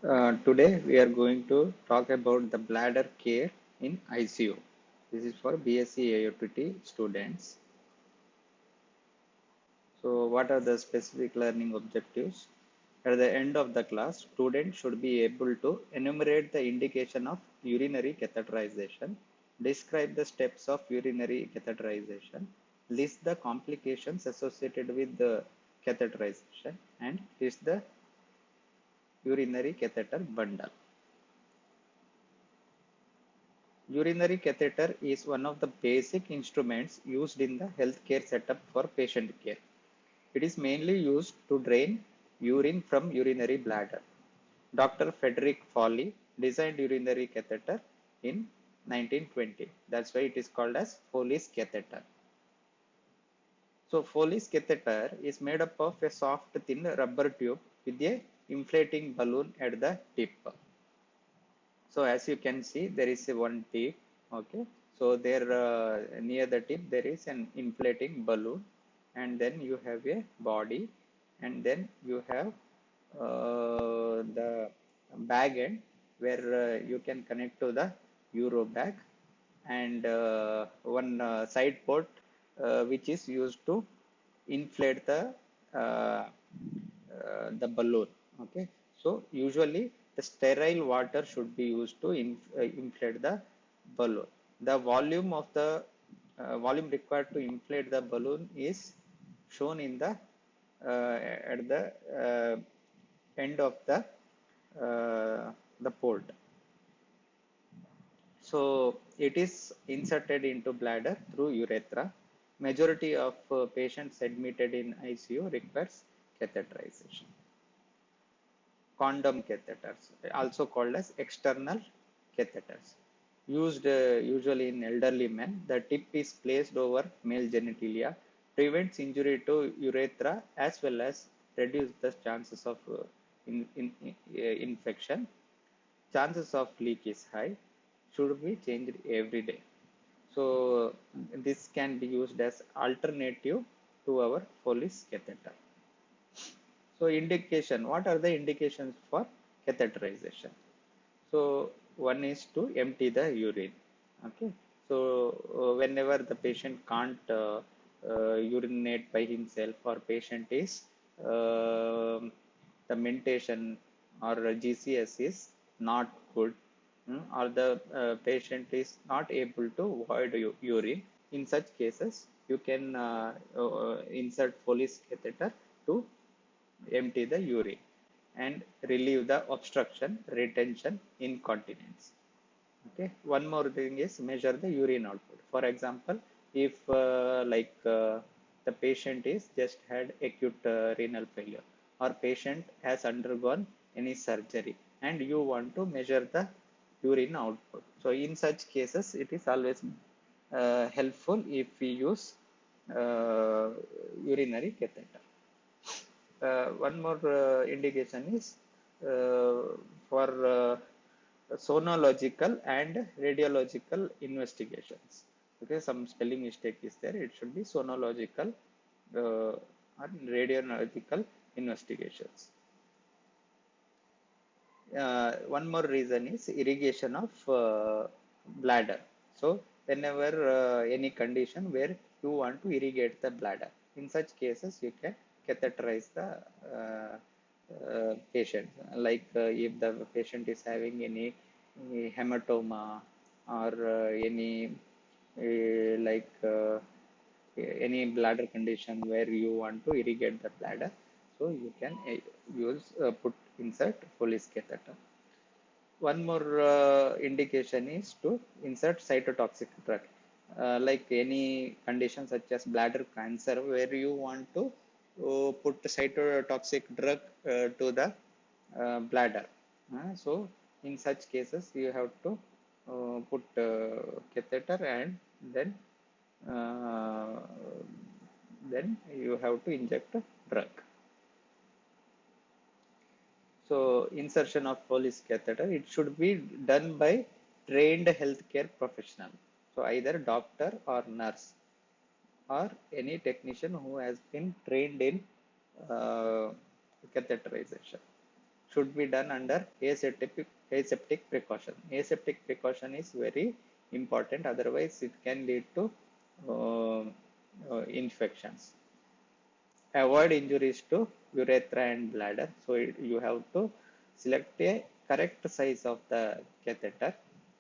Today we are going to talk about the bladder care in ICU. This is for BSc AOTT students. So what are the specific learning objectives? At the end of the class, students should be able to enumerate the indication of urinary catheterization, describe the steps of urinary catheterization, list the complications associated with the catheterization, and list the urinary catheter bundle. Urinary catheter is one of the basic instruments used in the healthcare setup for patient care. It is mainly used to drain urine from urinary bladder. Dr. Frederick Foley designed urinary catheter in 1920. That's why it is called as Foley's catheter. So Foley's catheter is made up of a soft thin rubber tube with a inflating balloon at the tip. So as you can see, there is a one tip. Okay. So there near the tip there is an inflating balloon, and then you have a body, and then you have the bag end where you can connect to the Euro bag, and one side port which is used to inflate the balloon. Okay, so usually the sterile water should be used to inflate the balloon. The volume of the volume required to inflate the balloon is shown in the at the end of the port. So it is inserted into bladder through urethra. Majority of patients admitted in ICU requires catheterization. Condom catheters, also called as external catheters, used usually in elderly men. The tip is placed over male genitalia, prevents injury to urethra as well as reduce the chances of infection. Chances of leak is high, should be changed every day. So this can be used as alternative to our Foley's catheter. So indication, what are the indications for catheterization? So one is to empty the urine. Okay. So whenever the patient can't urinate by himself, or patient is the mentation or GCS is not good, or the patient is not able to void urine, in such cases you can insert Foley's catheter to empty the urine and relieve the obstruction, retention, incontinence. Okay. One more thing is measure the urine output. For example, if the patient is just had acute renal failure, or patient has undergone any surgery, and you want to measure the urine output. So in such cases, it is always helpful if we use urinary catheter. One more indication is for sonological and radiological investigations. Okay, some spelling mistake is there. It should be sonological and radiological investigations. One more reason is irrigation of bladder. So whenever any condition where you want to irrigate the bladder, in such cases you can catheterize the patient. Like if the patient is having any hematoma, or any any bladder condition where you want to irrigate the bladder, so you can use put insert Foley's catheter. One more indication is to insert cytotoxic drug, like any condition such as bladder cancer, where you want to put cytotoxic drug to the bladder. So in such cases, you have to put catheter, and uh, then you have to inject a drug. So insertion of Foley's catheter, it should be done by trained healthcare professional. So either doctor or nurse, or any technician who has been trained in uh, catheterization. should be done under aseptic precaution. Aseptic precaution is very important, otherwise it can lead to uh, infections. Avoid injuries to urethra and bladder. So you have to select a correct size of the catheter,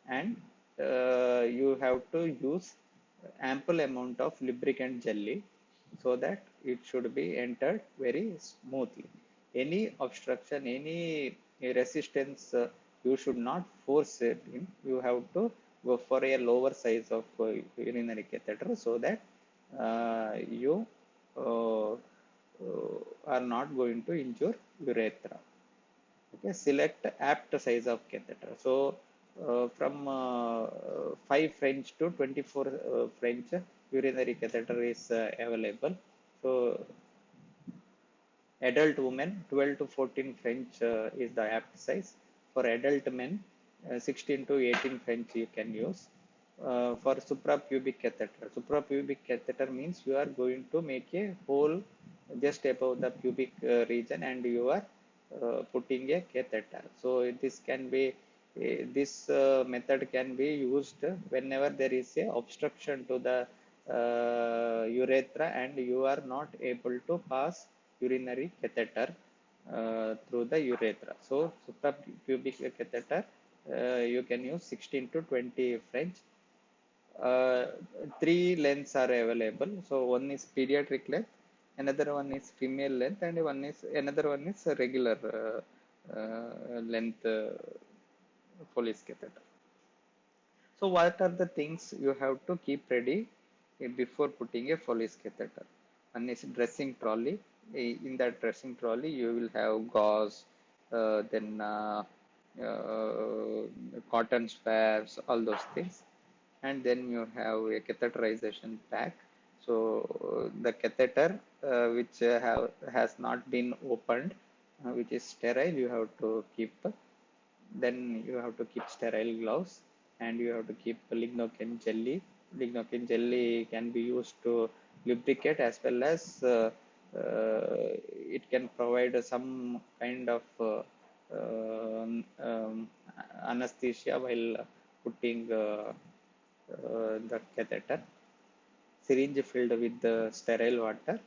and you have to use ample amount of lubricant jelly so that it should be entered very smoothly. Any obstruction, any resistance, you should not force it in. You have to go for a lower size of urinary catheter so that you uh, are not going to injure urethra. Okay, select apt size of catheter. So from 5 French to 24 French urinary catheter is available. So adult women 12 to 14 French is the apt size. For adult men 16 to 18 French you can use. For suprapubic catheter, suprapubic catheter means you are going to make a hole just above the pubic region and you are putting a catheter. So this can be this method can be used whenever there is a obstruction to the urethra and you are not able to pass urinary catheter through the urethra. So suprapubic catheter you can use 16 to 20 French. uh, Three lengths are available. So one is pediatric length, another one is female length, and another one is a regular length Foley's catheter. So what are the things you have to keep ready before putting a Foley's catheter? One is dressing trolley. In that dressing trolley, you will have gauze, then cotton swabs, all those things, and then you have a catheterization pack. So the catheter which has not been opened, which is sterile, you have to keep. Then you have to keep sterile gloves, and you have to keep lignocaine jelly. Lignocaine jelly can be used to lubricate as well as it can provide some kind of anesthesia while putting the catheter. Syringe filled with the sterile water,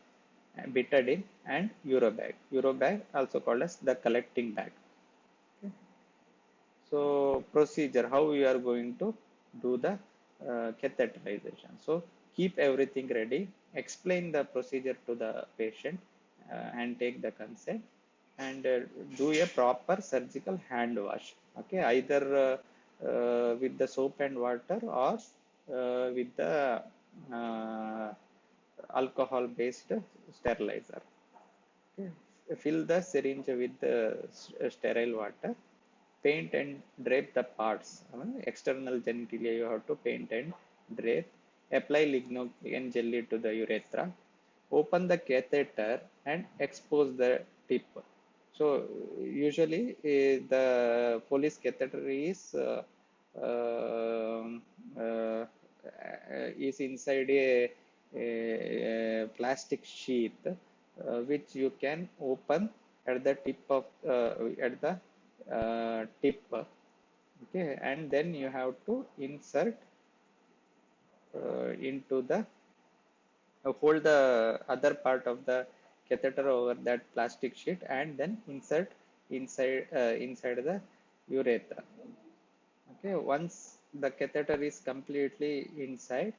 betadine, and urobag. Urobag also called as the collecting bag. So procedure, how we are going to do the catheterization. So keep everything ready, explain the procedure to the patient and take the consent, and do a proper surgical hand wash. Okay, either with the soap and water or with the uh, alcohol based sterilizer. Okay. Fill the syringe with the sterile water. Paint and drape the parts. External genitalia you have to paint and drape. Apply lignocaine jelly to the urethra. Open the catheter and expose the tip. So usually the Foley's catheter uh, is inside a plastic sheath which you can open at the tip of at the tip. Okay, and then you have to insert into the hold the other part of the catheter over that plastic sheet and then insert inside the urethra. Okay, once the catheter is completely inside,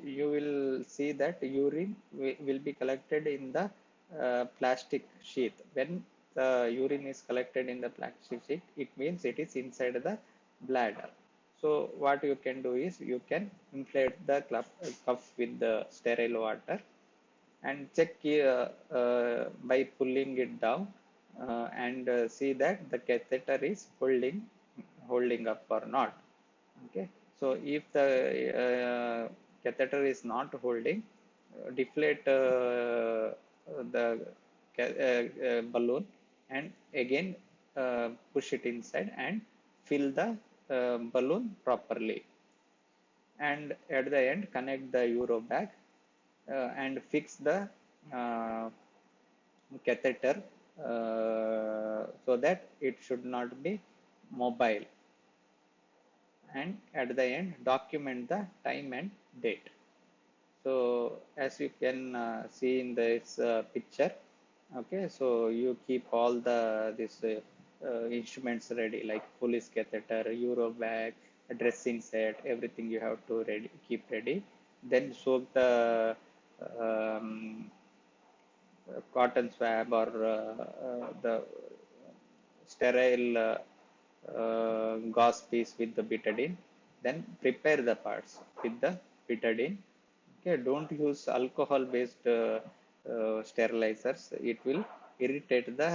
you will see that urine will be collected in the plastic sheath. When the urine is collected in the plastic sheath, it means it is inside the bladder. So what you can do is you can inflate the cup with the sterile water and check by pulling it down and see that the catheter is holding up or not. Okay, so if the catheter is not holding, deflate the balloon and again push it inside and fill the balloon properly, and at the end connect the Euro bag and fix the uh, catheter. so that it should not be mobile. And at the end, document the time and date. So as you can see in this picture, okay, so you keep all the this instruments ready, like police catheter, Eurobag, dressing set, everything you have to ready, keep ready. Then soak the um, cotton swab or the sterile gauze piece with the betadine. Then prepare the parts with the betadine. Okay, don't use alcohol-based sterilizers. It will irritate the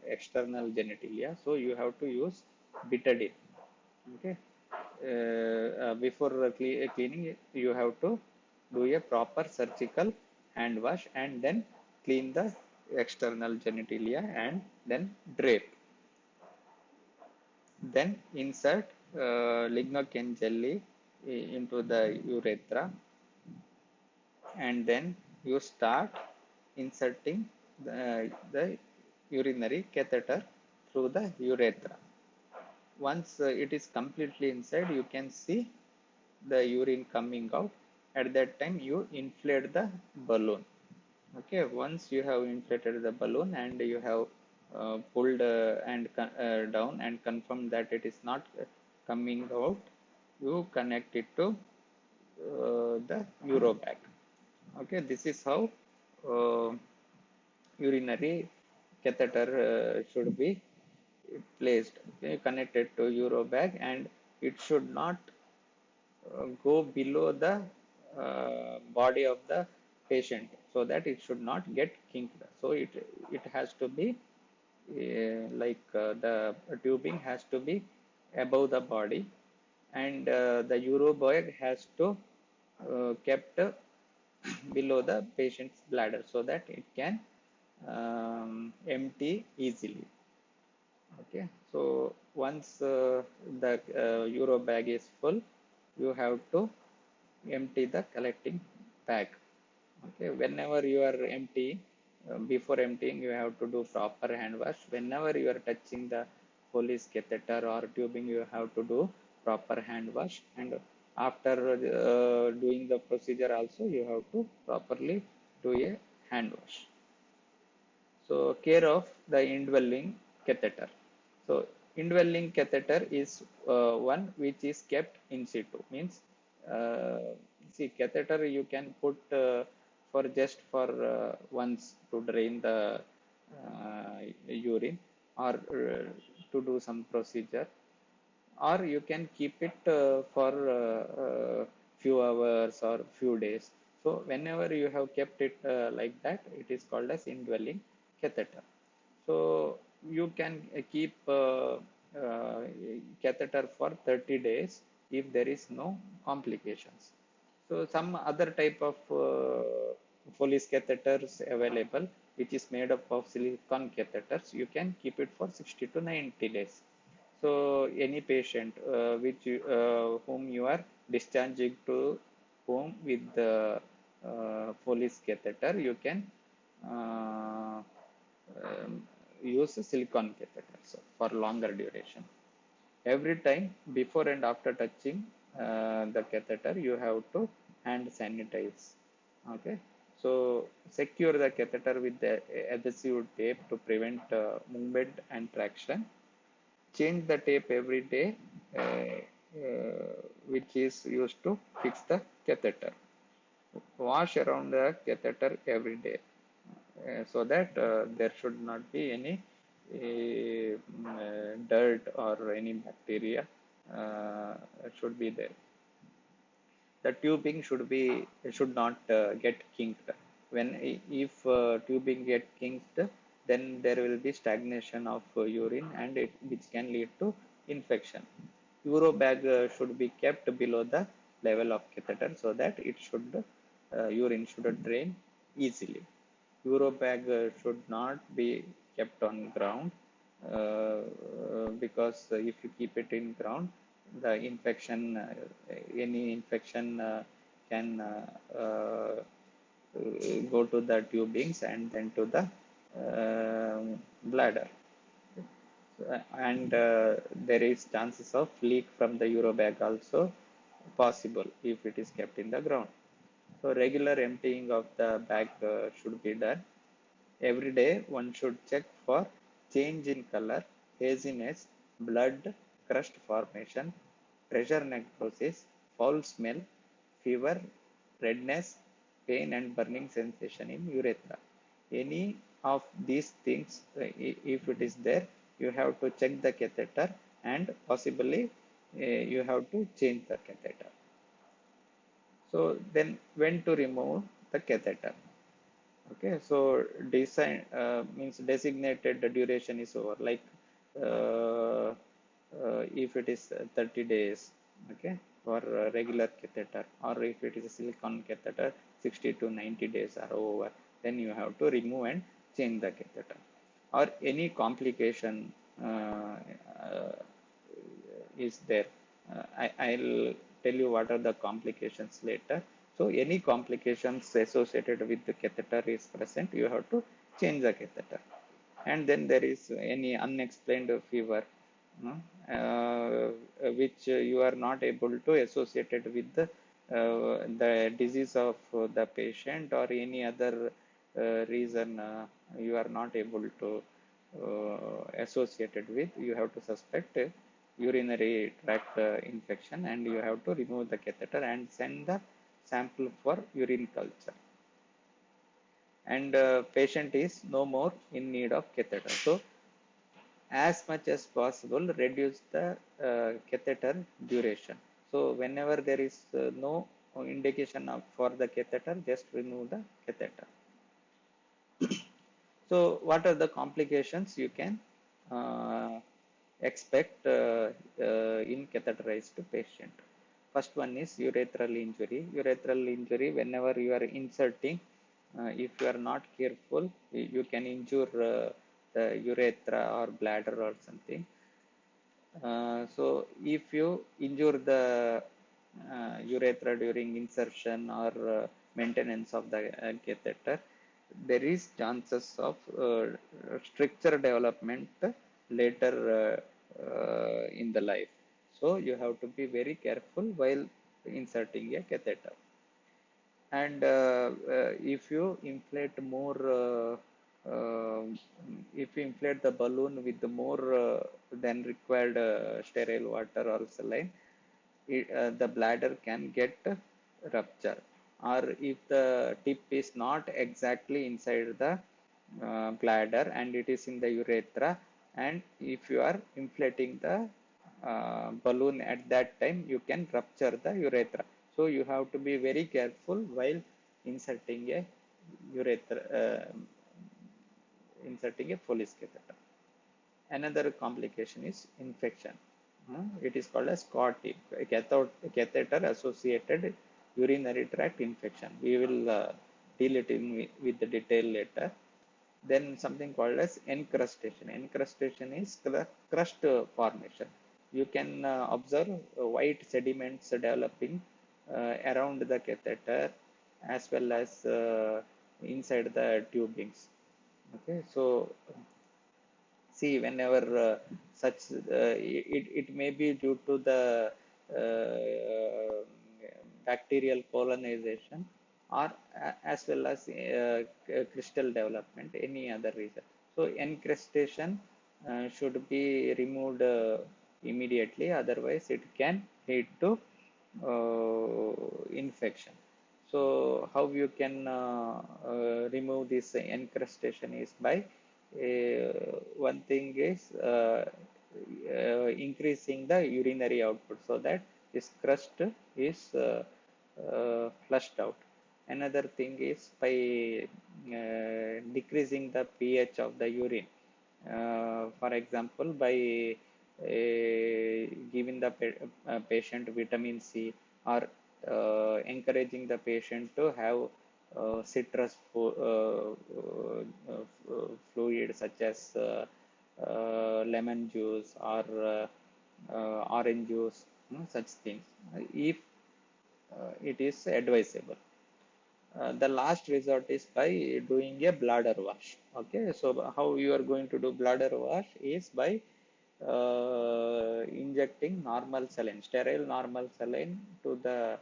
external genitalia. So you have to use betadine. Okay. Before cleaning, you have to do a proper surgical hand wash and then clean the external genitalia and then drape. Then insert lignocaine jelly into the urethra, and then you start inserting the urinary catheter through the urethra. Once it is completely inside, you can see the urine coming out. At that time, you inflate the balloon. Okay, once you have inflated the balloon and you have pulled and down and confirmed that it is not coming out, you connect it to the urobag. Okay, this is how uh, urinary catheter should be placed. Okay, connected to urobag, and it should not go below the body of the patient, so that it should not get kinked. So it has to be the tubing has to be above the body, and the urobag has to kept below the patient's bladder, so that it can empty easily. Okay, so once the urobag is full, you have to empty the collecting bag. Okay, whenever you are emptying, before emptying, you have to do proper hand wash. Whenever you are touching the Foley's catheter or tubing, you have to do proper hand wash. And after doing the procedure, also you have to properly do a hand wash. So, care of the indwelling catheter. So, indwelling catheter is one which is kept in situ. Means, see, catheter you can put for just for once to drain the urine, or to do some procedure, or you can keep it for few hours or few days. So whenever you have kept it like that, it is called as indwelling catheter. So you can keep uh, catheter for 30 days if there is no complications. So some other type of Foley's catheters available, which is made up of silicone catheters. You can keep it for 60 to 90 days. So any patient whom you are discharging to home with the Foley's catheter, you can uh, um, use a silicone catheters for longer duration. Every time before and after touching the catheter, you have to hand sanitize. Okay, so secure the catheter with the adhesive tape to prevent movement and traction. Change the tape every day, which is used to fix the catheter. Wash around the catheter every day, so that there should not be any dirt or any bacteria should be there. The tubing should not get kinked. When if tubing get kinked, then there will be stagnation of urine, and which can lead to infection. Urobag should be kept below the level of catheter, so that it should urine should drain easily. Urobag should not be kept on ground, because if you keep it in ground, the infection, any infection can go to the tubings and then to the bladder. and there is chances of leak from the urobag also possible if it is kept in the ground. So regular emptying of the bag should be done. Every day one should check for change in color, haziness, blood, crust formation, pressure necrosis, foul smell, fever, redness, pain and burning sensation in urethra. Any of these things, if it is there, you have to check the catheter and possibly you have to change the catheter. So then when to remove the catheter? Okay, so design means designated duration is over, like uh, if it is 30 days, okay, for regular catheter, or if it is a silicone catheter, 60 to 90 days are over, then you have to remove and change the catheter. Or any complication uh, is there. I'll tell you what are the complications later. So any complications associated with the catheter is present, you have to change the catheter. And then there is any unexplained fever, which you are not able to associate it with the disease of the patient or any other reason you are not able to associate it with. You have to suspect urinary tract infection, and you have to remove the catheter and send the sample for urine culture. And patient is no more in need of catheter. So as much as possible reduce the catheter duration. So whenever there is no indication for the catheter, just remove the catheter. So what are the complications you can expect in catheterized patient? First one is urethral injury. Urethral injury, whenever you are inserting, if you are not careful, you can injure the urethra or bladder or something. So if you injure the urethra during insertion or maintenance of the catheter, there is chances of stricture development later in the life. So you have to be very careful while inserting a catheter. And if you inflate more, if you inflate the balloon with more than required sterile water or saline, the bladder can get rupture. Or if the tip is not exactly inside the bladder and it is in the urethra, and if you are inflating the balloon at that time, you can rupture the urethra. So you have to be very careful while inserting a urethra, inserting a Foley's catheter. Another complication is infection. It is called as COT, catheter associated urinary tract infection. We will deal it in with the detail later. Then something called as encrustation. Encrustation is crust formation. You can observe white sediments developing around the catheter as well as inside the tubings. Okay, so see, whenever such it may be due to the bacterial colonization, or as well as crystal development, any other reason. So encrustation should be removed immediately, otherwise it can lead to infection. So how you can remove this encrustation is by one thing is increasing the urinary output so that this crust is flushed out. Another thing is by decreasing the pH of the urine. For example, by giving the patient vitamin C, or encouraging the patient to have citrus fluid such as lemon juice or orange juice, such things, if it is advisable. The last resort is by doing a bladder wash. Okay, so how you are going to do bladder wash is by injecting normal saline, sterile normal saline to the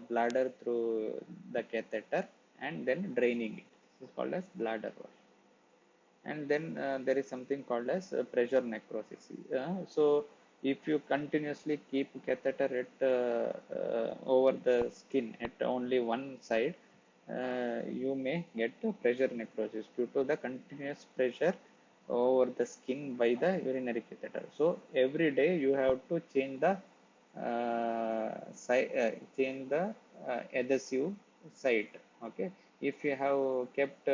bladder through the catheter and then draining it. This is called as bladder wash. And then there is something called as pressure necrosis. So if you continuously keep catheter at over the skin at only one side, you may get pressure necrosis due to the continuous pressure over the skin by the urinary catheter. So every day you have to change the adhesive site. Okay, if you have kept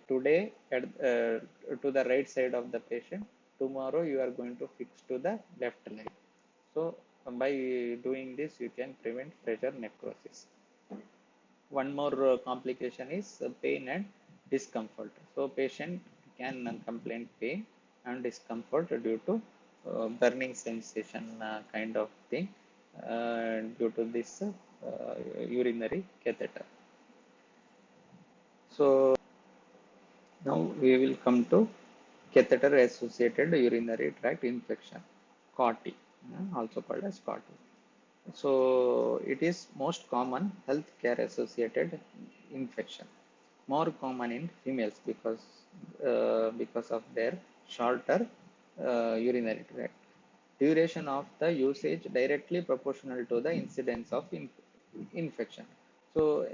today to the right side of the patient, tomorrow you are going to fix to the left leg. So by doing this you can prevent pressure necrosis. One more complication is pain and discomfort. So patient can complain pain and discomfort due to burning sensation kind of thing due to this urinary catheter. So now we will come to catheter associated urinary tract infection, COTI, also called as COTI. So it is most common healthcare associated infection, more common in females because of their shorter urinary tract. Duration of the usage directly proportional to the incidence of infection. So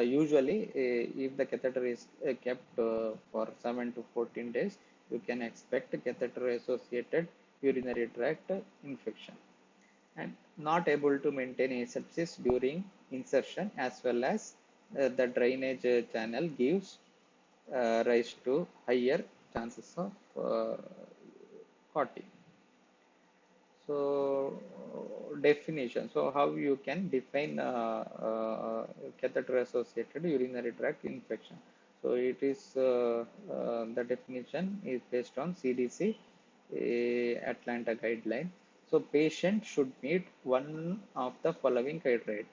usually if the catheter is kept for 7 to 14 days, you can expect catheter associated urinary tract infection, and not able to maintain asepsis during insertion, as well as the drainage channel gives rise to higher chances of COTI. So definition. So how you can define catheter associated urinary tract infection? So it is the definition is based on CDC Atlanta guideline. So patient should meet one of the following criteria.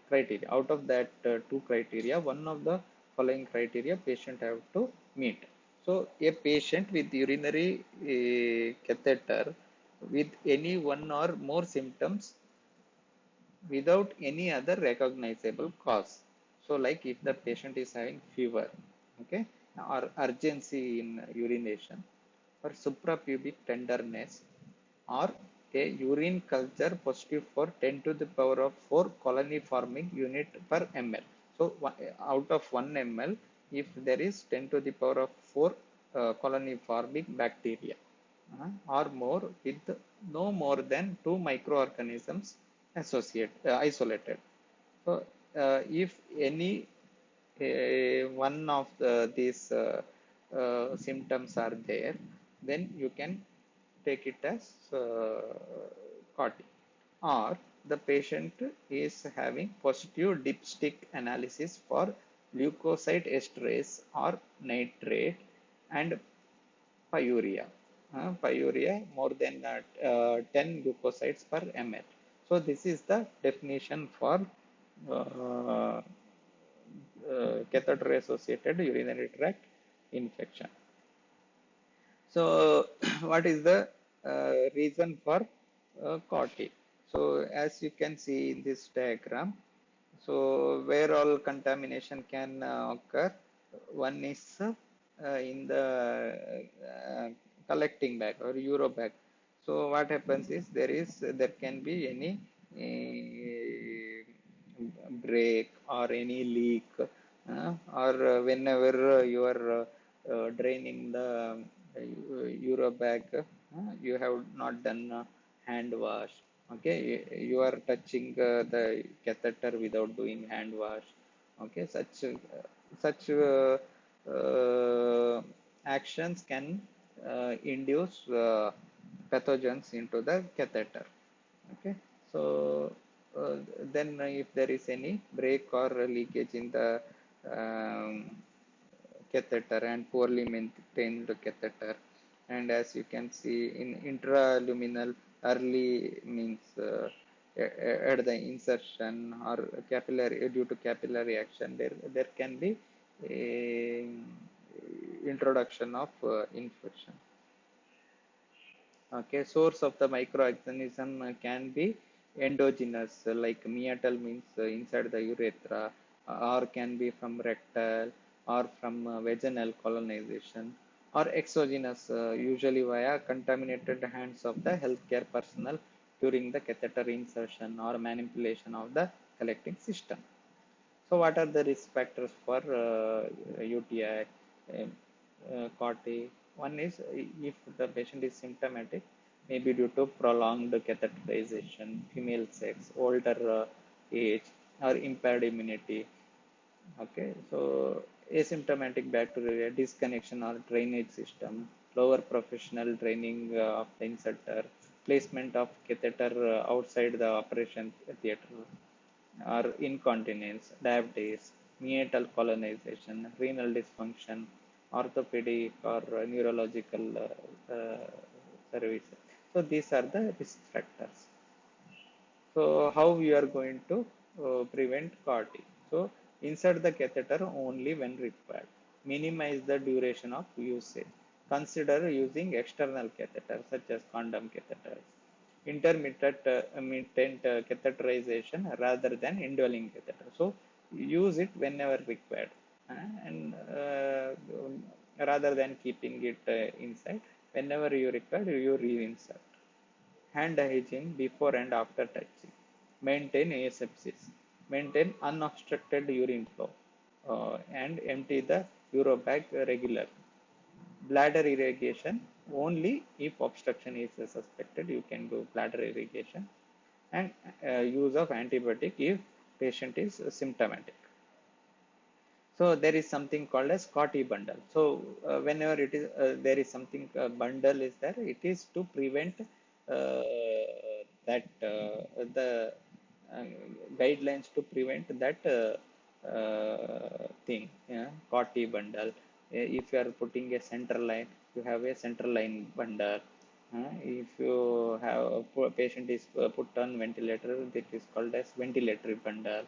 Out of that two criteria, one of the following criteria patient have to meet. So a patient with urinary catheter with any one or more symptoms without any other recognizable cause. So like if the patient is having fever, okay, or urgency in urination, or suprapubic tenderness, or a urine culture positive for 10 to the power of 4 colony forming unit per ml. So out of 1 ml, if there is 10 to the power of 4 colony forming bacteria or more with no more than 2 microorganisms isolated. So if any one of these symptoms are there, then you can take it as COTI. Or the patient is having positive dipstick analysis for leukocyte esterase or nitrate and pyuria. Pyuria more than 10 leukocytes per ml. So this is the definition for uh, catheter associated urinary tract infection. So what is the reason for COTI? So as you can see in this diagram, so where all contamination can occur, one is in the collecting bag or uro bag. So what happens is there can be any break or any leak, or whenever you are draining the euro bag, you have not done hand wash. Okay, you are touching the catheter without doing hand wash. Okay, such actions can induce pathogens into the catheter. Okay, so then if there is any break or leakage in the um, catheter and poorly maintained catheter, and as you can see in intraluminal, early means at the insertion or capillary, due to capillary action, there can be a introduction of infection. Okay, source of the microorganism can be endogenous, like meatal means inside the urethra, or can be from rectal or from vaginal colonization, or exogenous, usually via contaminated hands of the healthcare personnel during the catheter insertion or manipulation of the collecting system. So, what are the risk factors for UTI, COTI? One is if the patient is symptomatic, maybe due to prolonged catheterization, female sex, older age, or impaired immunity. Okay, so asymptomatic bacterial disconnection or drainage system, lower professional training of the inserter, placement of catheter outside the operation theater, or incontinence, diabetes, meatal colonization, renal dysfunction, orthopedic or neurological services. So these are the risk factors. So how we are going to prevent CAR-T? So insert the catheter only when required. Minimize the duration of usage. Consider using external catheters such as condom catheters. Intermittent catheterization rather than indwelling catheter. So use it whenever required, and rather than keeping it inside. Whenever you require, you reinsert. Hand hygiene before and after touching. Maintain asepsis. Maintain unobstructed urine flow, and empty the urobag regularly. Bladder irrigation only if obstruction is suspected. You can do bladder irrigation, and use of antibiotic if patient is symptomatic. So there is something called as Scotty bundle. So whenever it is there is something bundle is there, it is to prevent that the uh, guidelines to prevent that thing. Yeah, Scotty bundle. If you are putting a center line, you have a center line bundle. If you have a patient is put on ventilator, that is called as ventilator bundle.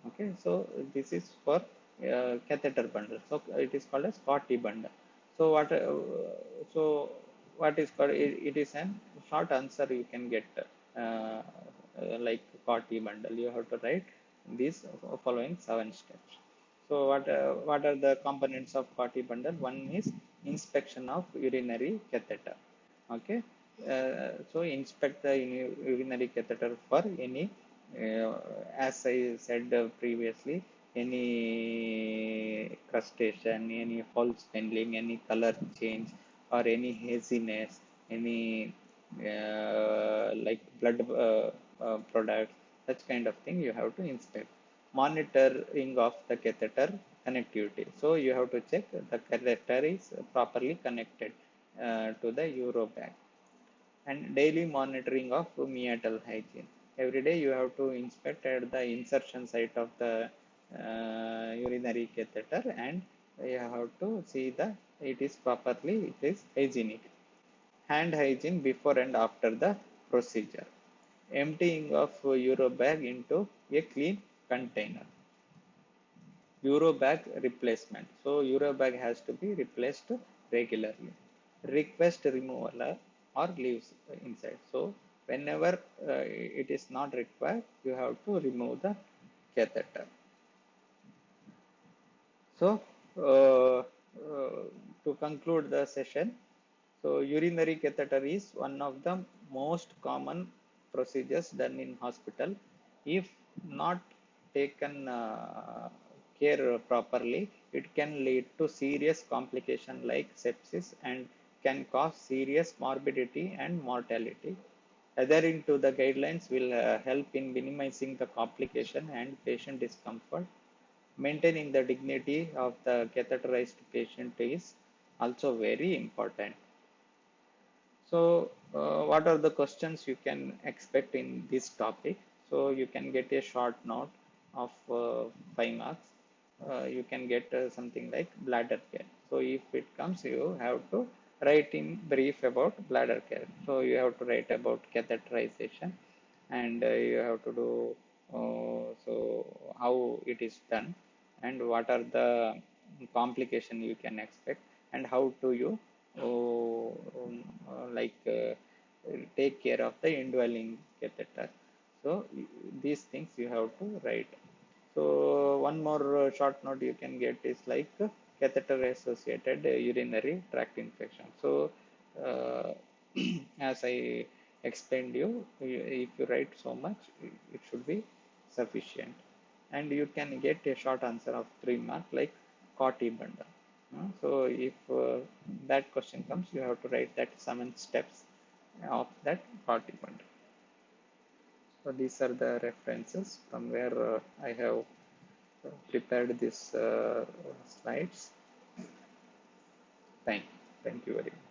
Okay, so this is for catheter bundle. So it is called as Scotty bundle. So what is called? It is an short answer you can get like Scotty bundle. You have to write these following 7 steps. So what are the components of Scotty bundle? One is inspection of urinary catheter. Okay, so inspect the urinary catheter for any, as I said previously, any crustacean, any false spindling, any color change, or any haziness, any like blood products, such kind of thing you have to inspect. Monitoring of the catheter connectivity. So you have to check the catheter is properly connected to the urobag, and daily monitoring of meatal hygiene. Every day you have to inspect at the insertion site of the urinary catheter, and you have to see that it is properly, it is hygienic. Hand hygiene before and after the procedure. Emptying of urobag into a clean container. Eurobag replacement. So Eurobag has to be replaced regularly. Request removal or leaves inside. So whenever it is not required, you have to remove the catheter. So to conclude the session, so urinary catheter is one of the most common procedures done in hospital. If not taken care properly, it can lead to serious complication like sepsis and can cause serious morbidity and mortality. Adhering to the guidelines will help in minimizing the complication and patient discomfort. Maintaining the dignity of the catheterized patient is also very important. So, what are the questions you can expect in this topic? So, you can get a short note of 5 marks. You can get something like bladder care. So, if it comes, you have to write in brief about bladder care. So, you have to write about catheterization, and you have to do so how it is done, and what are the complication you can expect, and how do you like take care of the indwelling catheter. So these things you have to write. So one more short note you can get is like catheter associated urinary tract infection. So uh, as I explained you, if you write so much, it should be sufficient. And you can get a short answer of 3 mark like Cauty bundle. So if that question comes, you have to write that 7 steps of that Cauty bundle. So these are the references from where I have prepared these slides. Thank you very much.